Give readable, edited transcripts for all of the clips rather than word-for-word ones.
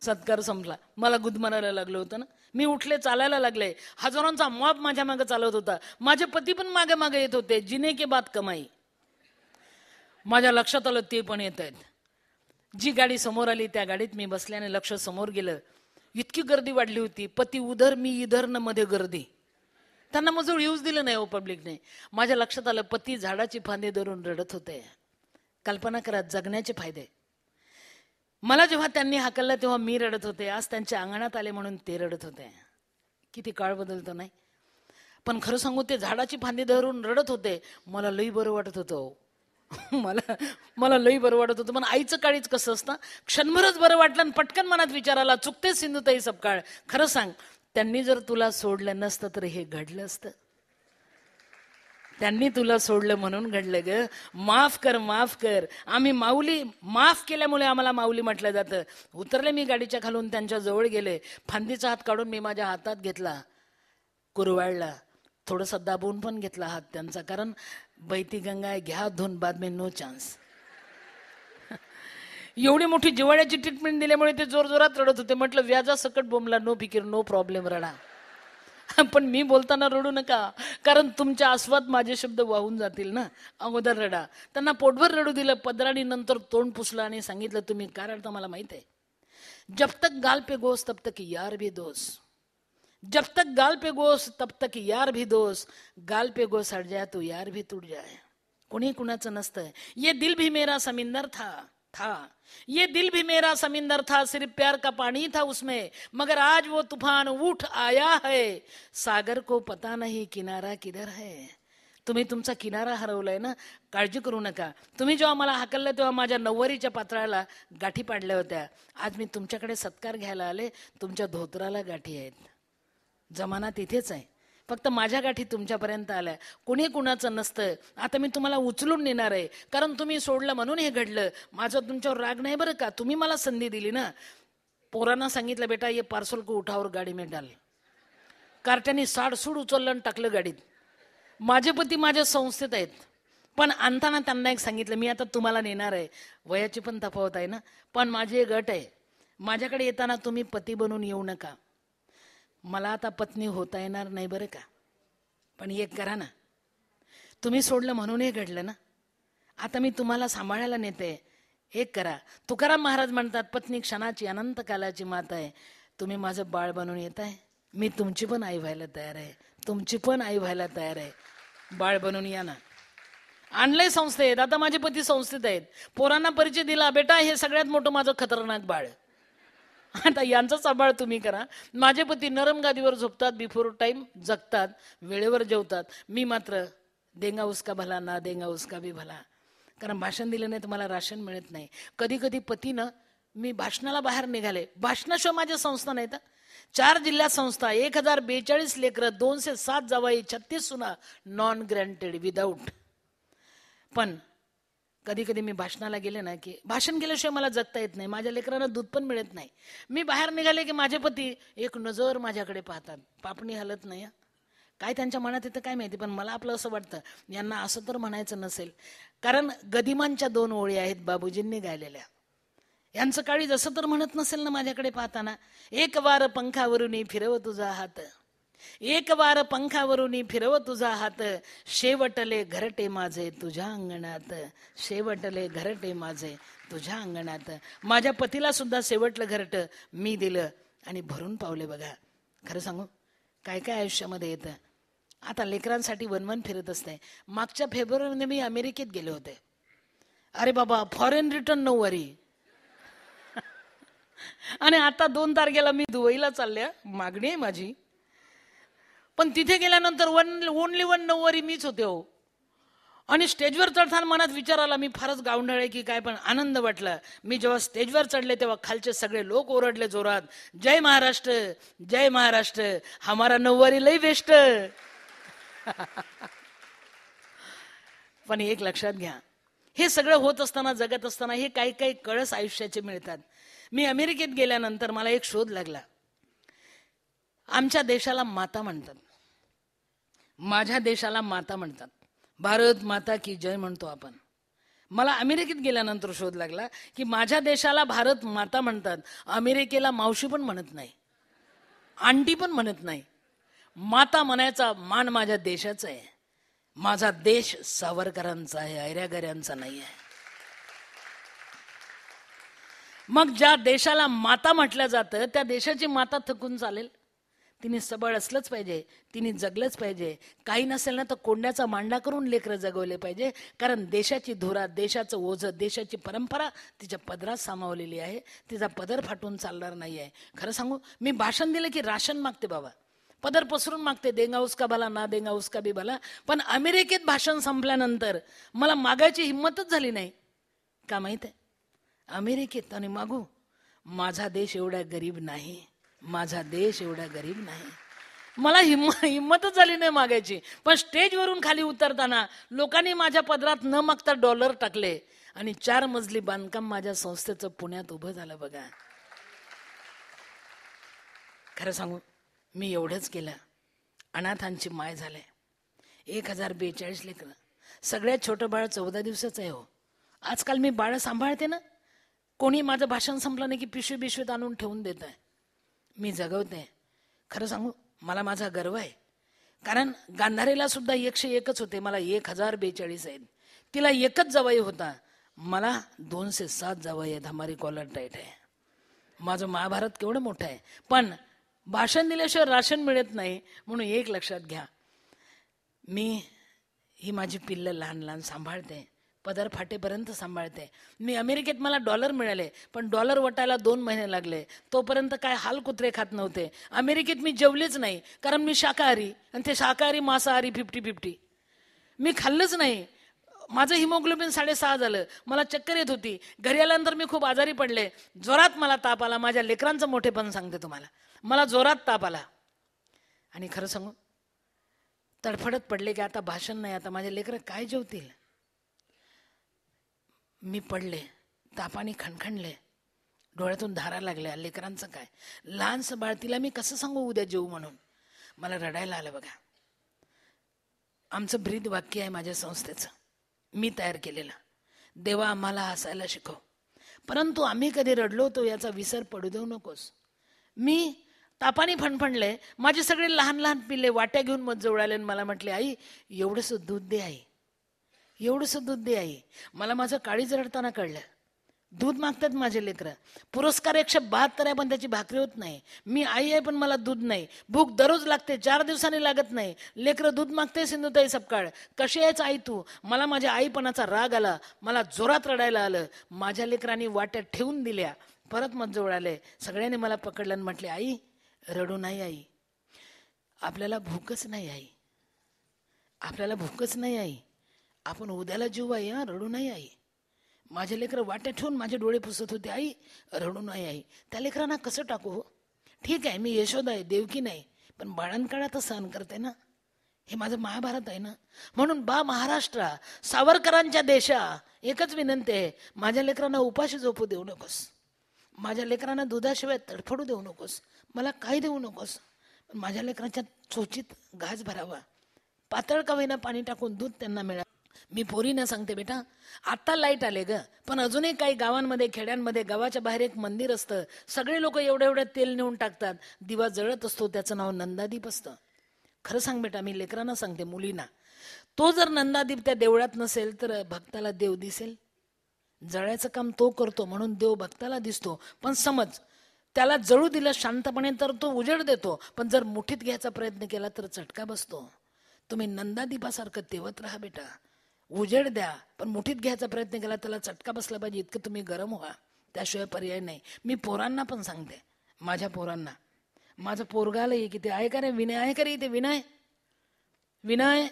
सत्कार संपला. मला गुदमरायला लागलं होतं ना. मी उठले, चालायला लागले. हजारोंचा मॉब माझ्या मागे चालत होता. माझे पती पण मागे मागे येत होते. जिने के बात कमाई. माझ्या लक्षात आलं ते पण येत आहेत. जी गाडी समोर आली त्या गाडीत मी बसल्याने लक्ष समोर गेलं. इतकी गर्दी वाढली होती. पती उधर मी इधर न मध्ये गर्दी. त्यांना मजूर येऊच दिलं नाही हो पब्लिकने. माझ्या लक्षात आलं पती झाडाची फांदी धरून रडत होते. कल्पना करा जगण्याचे फायदे. मला जेव्हा त्यांनी हाकललं तेव्हा मी रडत होते. आज त्यांच्या अंगणात आले म्हणून ते रडत होते. किती काळ बदलतो नाही. पण खरं सांगू ते झाडाची फांदी धरून रडत होते. मला लई बरं वाटत होतं. मला लई बरं वाटत होतं. पण आईचं काळीच कसं असतं, क्षणभरच बरं वाटलं आणि पटकन मनात विचाराला चुकते सिंधुताई सपकाळ. खरं सांग त्यांनी जर तुला सोडलं नसतं तर हे घडलं असतं. त्यांनी तुला सोडलं म्हणून घडलं ग. माफ कर, माफ कर. आम्ही माऊली, माफ केल्यामुळे आम्हाला माऊली म्हटलं जातं. उतरले मी गाडीच्या खालून, त्यांच्या जवळ गेले. फांदीचा हात काढून मी माझ्या हातात घेतला, कुरवाळला, थोडासा दाबून पण घेतला हात त्यांचा. कारण बैती गंगा घ्या धुन, बाद में नो चान्स. एवढी मोठी जिवाळ्याची ट्रीटमेंट दिल्यामुळे ते जोर जोरात रडत होते. म्हटलं व्याजा सकट बोंबला, नो फिकीर, नो प्रॉब्लेम, रडा. पण मी बोलताना रडू नका, कारण तुमच्या आस्वाद माझे शब्द वाहून जातील ना. अगोदर रडा. त्यांना पोटभर रडू दिलं. पदराणी नंतर तोंड पुसलं आणि सांगितलं तुम्ही काय रडता मला माहित आहे. जब तक गाल पे गोस तब तक यार भी दोस. जब तक गाल पे गोस तब तक यार भी दोस. गाल पे गोस हट जाए तो यार भी टूट जाए. कोणी कुणाचं नसतं. ये दिल भी मेरा समिंदर था, ये दिल भी मेरा समिंदर था, सिर्फ प्यार का पानी था उसमें, मगर आज वो तूफान उठ आया है, सागर को पता नहीं किनारा किधर है. तुम्ही तुमचा किनारा हरवलाय ना. काळजी करू नका. तुम्ही जेव्हा मला हाकललं तेव्हा माझ्या नववारीच्या पात्राला गाठी पाडल्या होत्या. आज मी तुमच्याकडे सत्कार घ्यायला आले. तुमच्या धोत्राला गाठी आहेत. जमाना तिथेच आहे, फक्त माझ्या गाठी तुमच्यापर्यंत आल्या. कोणी कुणाचं नसतं. आता मी तुम्हाला उचलून नेणार आहे, कारण तुम्ही सोडलं म्हणून हे घडलं. माझा तुमच्यावर राग नाही बरं का. तुम्ही मला संधी दिली ना. पोरांना सांगितलं बेटा ये पार्सल को उठावर गाडी में डाल. कार्ट्याने साडसूड उचललं आणि टाकलं गाडीत. माझे पती माझ्या संस्थेत आहेत, पण आणताना त्यांना एक सांगितलं मी आता तुम्हाला नेणार आहे. वयाची पण तफावत आहे ना, पण माझी एक अट आहे. माझ्याकडे येताना तुम्ही पती बनून येऊ नका. मला आता पत्नी होता येणार नाही बरं का, पण एक करा ना. तुम्ही सोडलं म्हणून हे घडलं ना. आता मी तुम्हाला सांभाळायला नेते. एक करा. तुकाराम महाराज म्हणतात पत्नी क्षणाची अनंत कालाची माता आहे. तुम्ही माझं बाळ बनून येत आहे. मी तुमची पण आई व्हायला तयार आहे. तुमची पण आई व्हायला तयार आहे. बाळ बनून या ना. आणलंय संस्थेत. आता माझे पती संस्थेत आहेत. पोरांना परिचय दिला. बेटा हे सगळ्यात मोठं माझं खतरनाक बाळ. आता यांचा सांभाळ तुम्ही करा. माझे पती नरम गादीवर झोपतात, बिफोर टाइम जगतात, वेळेवर जेवतात. मी मात्र देंगा उसका भला ना देंगा उसका भी भला. कारण भाषण दिलं नाही तर मला राशन मिळत नाही. कधी कधी पतीनं, मी भाषणाला बाहेर निघाले, भाषणाशिवाय माझ्या संस्था नाहीत. 4 जिल्ह्यात संस्था, 1042 लेकरं, 207 जावाई, 36 सुना, नॉन ग्रँटेड, विदाऊट. पण कधी कधी मी भाषणाला गेले ना की भाषण केल्याशिवाय मला जगता येत नाही. माझ्या लेकरांना दूध पण मिळत नाही. मी बाहेर निघाले की माझे पती एक नजर माझ्याकडे पाहतात. पापणी हलत नाही. काय त्यांच्या मनात येतं काय माहिती, पण मला आपलं असं वाटतं यांना असं तर म्हणायचं नसेल. कारण गदिमांच्या 2 ओळी आहेत बाबूजींनी गायलेल्या. यांचं काळी जसं तर म्हणत नसेल ना माझ्याकडे पाहताना. एक वार पंखावरून फिरव तुझा हात, एक वार पंखावरून फिरव तुझा हात, शेवटले घरटे माझे तुझ्या अंगणात, शेवटले घरटे माझे तुझ्या अंगणात. माझ्या पतीला सुद्धा शेवटलं घरट मी दिलं आणि भरून पावले. बघा खरं सांगू काय काय आयुष्यामध्ये येतं. आता लेकरांसाठी वनवन फिरत असते. मागच्या फेब्रुवारीमध्ये मी अमेरिकेत गेले होते. अरे बाबा फॉरेन रिटर्न नऊवारी. आणि आता 2 तारखेला मी दुबईला चालल्या. मागणी आहे माझी. पण तिथे गेल्यानंतर ओनली 1 नऊवारी मीच होते हो. आणि स्टेजवर चढताना मनात विचार आला मी फारच गावंढळ आहे की काय, पण आनंद वाटला. मी जेव्हा स्टेजवर चढले तेव्हा खालचे सगळे लोक ओरडले जोरात, जय महाराष्ट्र, जय महाराष्ट्र, हमारा नऊवारी लई बेस्ट. पण एक लक्षात घ्या, हे सगळं होत असताना, जगत असताना हे काही काही कळस आयुष्याचे मिळतात. मी अमेरिकेत गेल्यानंतर मला एक शोध लागला. आमच्या देशाला माता म्हणतात, माझ्या देशाला माता म्हणतात. भारत माता की जय म्हणतो आपण. मला अमेरिकेत गेल्यानंतर शोध लागला की माझ्या देशाला भारत माता म्हणतात, अमेरिकेला मावशी पण म्हणत नाही, आंटी पण म्हणत नाही. माता म्हणायचा मान माझ्या देशाचा आहे. माझा देश सावरकरांचा आहे, ऐऱ्यागऱ्यांचा नाही आहे. मग ज्या देशाला माता म्हटलं जातं त्या देशाची माता थकून चालेल? तिने सबळ असलंच पाहिजे, तिने जगलंच पाहिजे. काही नसेल ना तर कोंड्याचा मांडा करून लेकरं जगवले पाहिजे. कारण देशाची धुरा, देशाचं ओझं, देशाची परंपरा तिच्या पदरात सामावलेली आहे. तिचा पदर फाटून चालणार नाही आहे. खरं सांगू, मी भाषण दिलं की राशन मागते बाबा, पदर पसरून मागते, देंगा उसका भला ना देंगा उसका बी भला. पण अमेरिकेत भाषण संपल्यानंतर मला मागायची हिंमतच झाली नाही. का माहित आहे? अमेरिकेत आणि मागू, माझा देश एवढा गरीब नाही, माझा देश एवढा गरीब नाही. मला हिंमतच झाली नाही मागायची. पण स्टेजवरून खाली उतरताना लोकांनी माझ्या पदरात न मागता डॉलर टाकले आणि 4 मजली बांधकाम माझ्या संस्थेचं पुण्यात उभं झालं बघा. खरं सांगू, मी एवढंच केलं. अनाथांची माय झाले. 1042 लेकरं. सगळ्यात छोटं बाळ 14 दिवसाचं आहे हो. आजकाल मी बाळ सांभाळते ना, कोणी माझं भाषण संपलं नाही की पिशवीत आणून ठेवून देत आहे. मी जगवते. खरं सांगू, मला माझा गर्व आहे. कारण गांधारीला सुद्धा 101च होते, मला 1042 आहेत. तिला एकच जावई होता, मला 207 जावई आहेत. हमारी कॉलर टाईट आहे. माझं महाभारत केवढं मोठं आहे. पण भाषण दिल्याशिवाय राशन मिळत नाही. म्हणून एक लक्षात घ्या, मी ही माझी पिल्लं लहान लहान सांभाळते, पदर फाटेपर्यंत सांभाळते. मी अमेरिकेत मला डॉलर मिळाले, पण डॉलर वटायला 2 महिने लागले. तोपर्यंत काय हाल कुत्रे खात नव्हते. अमेरिकेत मी जेवलेच नाही, कारण मी शाकाहारी, आणि ते शाकाहारी मांसाहारी 50-50. मी खाल्लंच नाही. माझं हिमोग्लोबिन 6.5 झालं. मला चक्कर येत होती. घरी आल्यानंतर मी खूप आजारी पडले. जोरात मला ताप आला. माझ्या लेकरांचं मोठेपण सांगते तुम्हाला, मला जोरात ताप आला. आणि खरं सांगू, तडफडत पडले की आता भाषण नाही, आता माझे लेकरं काय जेवतील. मी पडले, तापाने खणखणले, डोळ्यातून धारा लागल्या. लेकरांचं काय, लहानसं बाळ, तिला मी कसं सांगू उद्या जेवू म्हणून. मला रडायला आलं बघा. आमचं ब्रीद वाक्य आहे माझ्या संस्थेचं, मी तयार केलेलं, देवा आम्हाला हसायला शिकव, परंतु आम्ही कधी रडलो होतो याचा विसर पडू देऊ नकोस. मी तापाने फणफणले. माझे सगळे लहान लहान पिल्ले वाट्या घेऊन मत जवळ आले आणि मला म्हटले, आई एवढंसं दूध दे, आई एवढंसं दूध दे आई. मला माझं काळीज रडताना कळलं. दूध मागतात माझे लेकरं. पुरस्कार 172 आहे पण त्याची भाकरी होत नाही. मी आई आहे पण मला दूध नाही. भूक दररोज लागते, 4 दिवसांनी लागत नाही. लेकरं दूध मागते. सिंधुताई सपकाळ, कशी आहेच आई तू. मला माझ्या आईपणाचा राग आला. मला जोरात रडायला आलं. माझ्या लेकरांनी वाट्यात ठेवून दिल्या. परत मत जवळ आले. सगळ्यांनी मला पकडलं आणि म्हटले, आई रडू नाही आई, आपल्याला भूकच नाही आई, आपल्याला भूकच नाही आई, आपण उद्याला जीव आई, रडू नाही आई. माझे लेकरं वाट्या ठेवून माझे डोळे पुसत होते, आई रडू नाही आई. त्या लेकरांना कसं टाकू हो. ठीक आहे, मी यशोदा आहे, देवकी नाही, पण बाळांकाळातच सहन करते ना. हे माझं महाभारत आहे ना. म्हणून बा महाराष्ट्रा, सावरकरांच्या देशा, एकच विनंती आहे, माझ्या लेकरांना उपाशी झोपू देऊ नकोस. माझ्या लेकरांना दुधाशिवाय तडफडू देऊ नकोस. मला काही देऊ नकोस. पण माझ्या लेकरांच्या चोचीत घास भरावा. पातळ का होईना पाणी टाकून दूध त्यांना मिळावं. मी पोरीनं सांगते, बेटा आता लाईट आले ग, पण अजूनही काही गावांमध्ये खेड्यांमध्ये गावाच्या बाहेर एक मंदिर असतं. सगळे लोक एवढं एवढं तेल नेऊन टाकतात. दिवा जळत असतो, त्याचं नाव नंदादीप असतं. खरं सांग बेटा, मी लेकरांना सांगते, मुलींना, तो जर नंदादीप त्या देवळात नसेल तर भक्ताला देव दिसेल. जळायचं काम तो करतो म्हणून देव भक्ताला दिसतो. पण समज त्याला जळू दिलं शांतपणे तर तो उजेड देतो. पण जर मुठीत घ्यायचा प्रयत्न केला तर चटका बसतो. तुम्ही नंदादीपासारखं तेवत राहा बेटा. उजेड द्या, पण मुठीत घ्यायचा प्रयत्न केला त्याला चटका बसला पाहिजे इतकं तुम्ही गरम व्हा. त्याशिवाय पर्याय नाही. मी पोरांना पण सांगते, माझ्या पोरांना, माझं पोरगाला ये की ते आहे का रे विनय, आहे का रे इथे विनय, विनय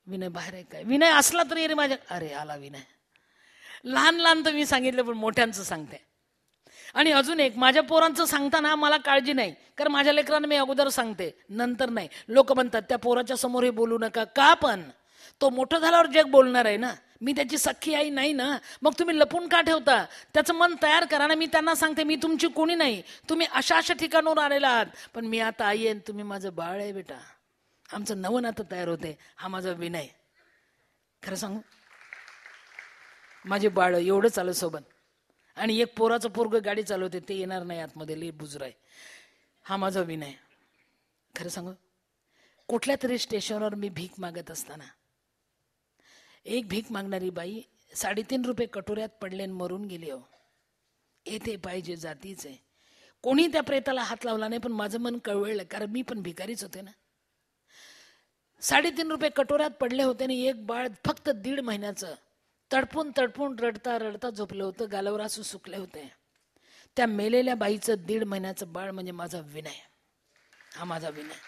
विनय बाहेर आहे काय, विनय असला तरी रे माझ्या, अरे आला विनय. लहान लहान तर मी सांगितलं, पण मोठ्यांचं सांगते. आणि अजून एक, माझ्या पोरांचं सांगताना मला काळजी नाही, कारण माझ्या लेकरांना मी अगोदर सांगते, नंतर नाही. लोक म्हणतात त्या पोराच्या समोर हे बोलू नका. का पण तो मोठं झाल्यावर जग बोलणार आहे ना. मी त्याची सख्खी आई नाही ना. मग तुम्ही लपून का ठेवता. त्याचं मन तयार करा ना. मी त्यांना सांगते, मी तुमची कोणी नाही, तुम्ही अशा अशा ठिकाणावर आलेला आहात, पण मी आता आई आहे, तुम्ही माझं बाळ आहे बेटा. आमचं नवं नातं तयार होते. हा माझा विनय. खरं सांगू, माझे बाळ एवढं चालू सोबत, आणि एक पोराचं पोरग गाडी चालवते ते येणार नाही आतमध्ये, लई बुजरा आहे. हा माझा विनय. खरं सांगू, कुठल्या तरी स्टेशनवर मी भीक मागत असताना एक भीक मागणारी बाई 3.5 रुपये कटोऱ्यात पडले आणि मरून गेली. हो, येथे पाहिजे जातीच आहे. कोणी त्या प्रेताला हात लावला नाही, पण माझं मन कळवळलं, कारण मी पण भिकारीच होते ना. 3.5 रुपये कटोऱ्यात पडले होते आणि एक बाळ फक्त 1.5 महिन्याचं तडपून तडपून रडता रडता झोपलं होतं, गालावर आसू सुकले होते. त्या मेलेल्या बाईचं 1.5 महिन्याचं बाळ म्हणजे माझा विनय. हा माझा विनय.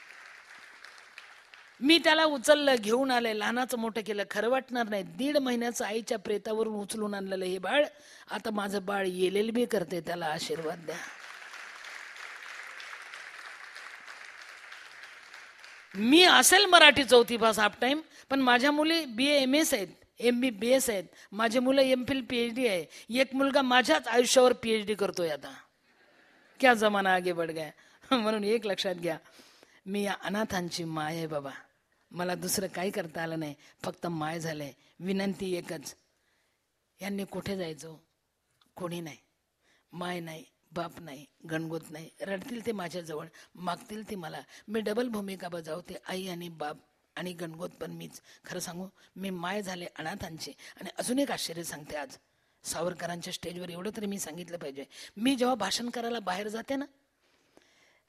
मी त्याला उचललं, घेऊन आले, लहानाचं मोठं केलं. खरं वाटणार नाही, 1.5 महिन्याचं आईच्या प्रेतावरून उचलून आणलेलं हे बाळ आता माझं बाळ LLB करते. त्याला आशीर्वाद द्या. मी असेल मराठी 4थी पास हाफ टाइम, पण माझ्या मुली BA MS आहेत, MBBS आहेत, माझे मुलं MPhil PhD आहे. एक मुलगा माझ्याच आयुष्यावर PhD करतोय. आता क्या जमाना आगे बढ़ गया. म्हणून एक लक्षात घ्या, मी या अनाथांची माय आहे बाबा. मला दुसरं काही करता आलं नाही, फक्त माय झालंय. विनंती एकच, यांनी कुठे जायचो? कोणी नाही, माय नाही, बाप नाही, गणगोत नाही. रडतील ते माझ्याजवळ, मागतील ते मला. मी डबल भूमिका बजावते, आई आणि बाप आणि गणगोत पण मीच. खरं सांगू, मी माय झाले अनाथांची. आणि अजून एक आश्चर्य सांगते, आज सावरकरांच्या स्टेजवर एवढं तरी मी सांगितलं पाहिजे. मी जेव्हा भाषण करायला बाहेर जाते ना,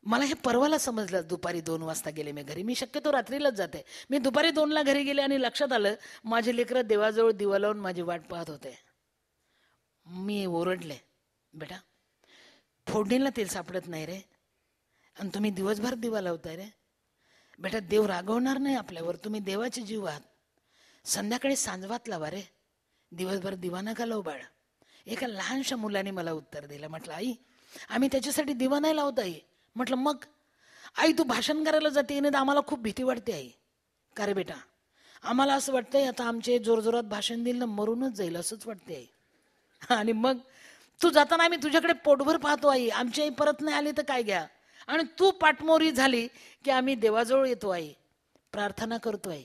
मला हे परवाला समजलं. दुपारी 2 वाजता गेले मी घरी. मी शक्यतो रात्रीलाच जाते. मी दुपारी 2ला घरी गेले आणि लक्षात आलं माझे लेकरं देवाजवळ दिवा लावून माझी वाट पाहत होते. मी ओरडले, बेटा फोडणीला तेल सापडत नाही रे, आणि तुम्ही दिवसभर दिवा लावताय रे. बेटा देव रागवणार नाही आपल्यावर, तुम्ही देवाचे जीव आहात. संध्याकाळी सांजवात लावा रे, दिवसभर दिवा नका लावू बाळ. एका लहानशा मुलाने मला उत्तर दिलं. म्हटलं आई, आम्ही त्याच्यासाठी दिवा नाही लावत आई. म्हटलं मग? आई तू भाषण करायला जाते ना, आम्हाला खूप भीती वाटते आई. का रे बेटा? आम्हाला असं वाटतंय आता आमचे जोरजोरात भाषण देईल ना, मरूनच जाईल असंच वाटते आई. आणि मग तू जाताना आम्ही तुझ्याकडे पोटभर पाहतो आई. आमची आई परत नाही आली तर काय घ्या. आणि तू पाठमोरी झाली की आम्ही देवाजवळ येतो आई, प्रार्थना करतोय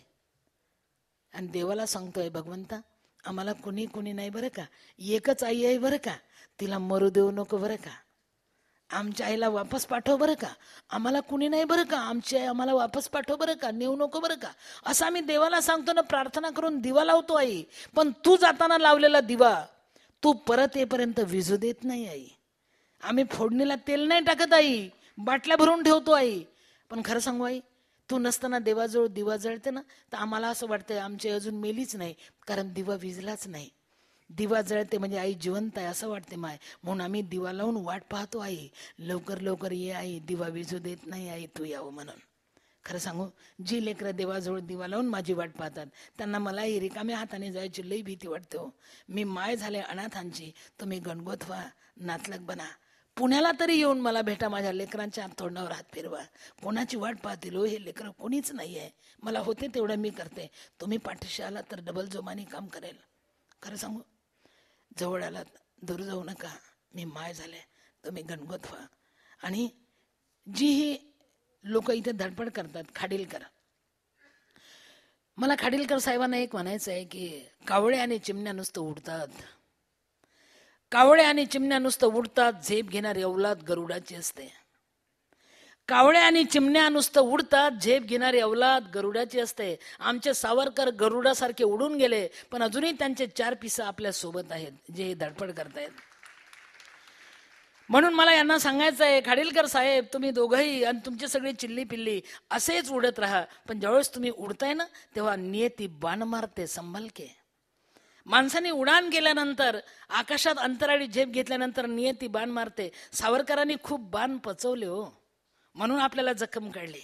आणि देवाला सांगतोय, भगवंता आम्हाला कुणी कुणी नाही बरं का, एकच आई आहे बरं का, तिला मरू देऊ नको बरं का, आमच्या आईला वापस पाठव बरं का, आम्हाला कुणी नाही बरं का, आमची आई आम्हाला वापस पाठव बरं का, नेऊ नको बरं का. असं आम्ही देवाला सांगतो ना, प्रार्थना करून दिवा लावतो आई. पण तू जाताना लावलेला दिवा तू परत येईपर्यंत विझू देत नाही आई. आम्ही फोडणीला तेल नाही टाकत आई, बाटल्या भरून ठेवतो आई. पण खरं सांगू आई, तू नसताना देवाजवळ दिवा जळते ना, तर आम्हाला असं वाटतंय आमची अजून मेलीच नाही, कारण दिवा विजलाच नाही. दिवा जळते म्हणजे आई जिवंत आहे असं वाटते माय. म्हणून आम्ही दिवा लावून वाट पाहतो आई, लवकर लवकर ये आई, दिवा विजू देत नाही आई, तू यावं म्हणून. खरं सांगू, जी लेकरं देवाजवळ दिवा लावून माझी वाट पाहतात त्यांना मलाही रिकाम्या हाताने जायची लई भीती वाटते हो. मी माय झाले अनाथांची, तुम्ही गणगोत व्हा, नातलग बना, पुण्याला तरी येऊन मला भेटा, माझ्या लेकरांच्या तोंडावर हात फिरवा. कोणाची वाट पाहतील हो हे लेकरं? कोणीच नाही आहे. मला होते तेवढं मी करते, तुम्ही पाठीशी आला तर डबल जोमाने काम करेल. खरं सांगू, जवळ आलात दूर जाऊ नका, मी माय झाले, तुम्ही गणगोत व्हा. आणि जी ही लोक इथे धडपड करतात, खाडीलकर, मला खाडीलकर साहेबांना एक म्हणायचं आहे की कावळे आणि चिमण्या नुसतं उडतात, कावळे आणि चिमण्या नुसतं उडतात, झेप घेणारी अवलाद गरुडाची असते. कावळे आणि चिमण्या नुसतं उडतात, झेप घेणारी अवलाद गरुडाची असते. आमचे सावरकर गरुडासारखे उडून गेले, पण अजूनही त्यांचे 4 पिसं आपल्या सोबत आहेत, जे धडपड करतायत. म्हणून मला यांना सांगायचं आहे, खाडीलकर साहेब तुम्ही दोघंही आणि तुमची सगळी चिल्ली पिल्ली असेच उडत राहा, पण ज्यावेळेस तुम्ही उडताय ना, तेव्हा नियती बाण मारते संभल के. माणसाने उडान केल्यानंतर, आकाशात अंतराळी झेप घेतल्यानंतर नियती बाण मारते. सावरकरांनी खूप बाण पचवले हो, म्हणून आपल्याला जखम काढली.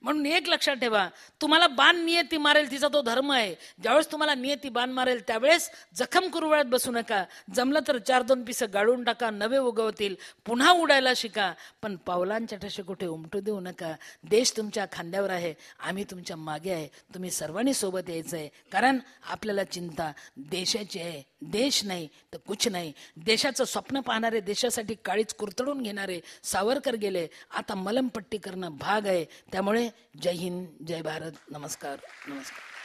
म्हणून एक लक्षात ठेवा, तुम्हाला बाण नियती मारेल तिचा तो धर्म आहे. ज्यावेळेस तुम्हाला नियती बाण मारेल त्यावेळेस जखम कुरवाळत बसू नका. जमलं तर 4-2 पिसं गाळून टाका, नवे उगवतील, पुन्हा उडायला शिका, पण पावलांच्या ठसे कुठे उमटू देऊ नका. देश तुमच्या खांद्यावर आहे, आम्ही तुमच्या मागे आहे, तुम्ही सर्वांनी सोबत यायचं आहे. कारण आपल्याला चिंता देशाची आहे, देश नाही तर कुछ नाही. देशाचं स्वप्न पाहणारे, देशासाठी काळीच कुरतडून घेणारे सावरकर गेले, आता मलमपट्टी करणं भाग आहे. त्यामुळे जय हिंद, जय भारत, नमस्कार नमस्कार.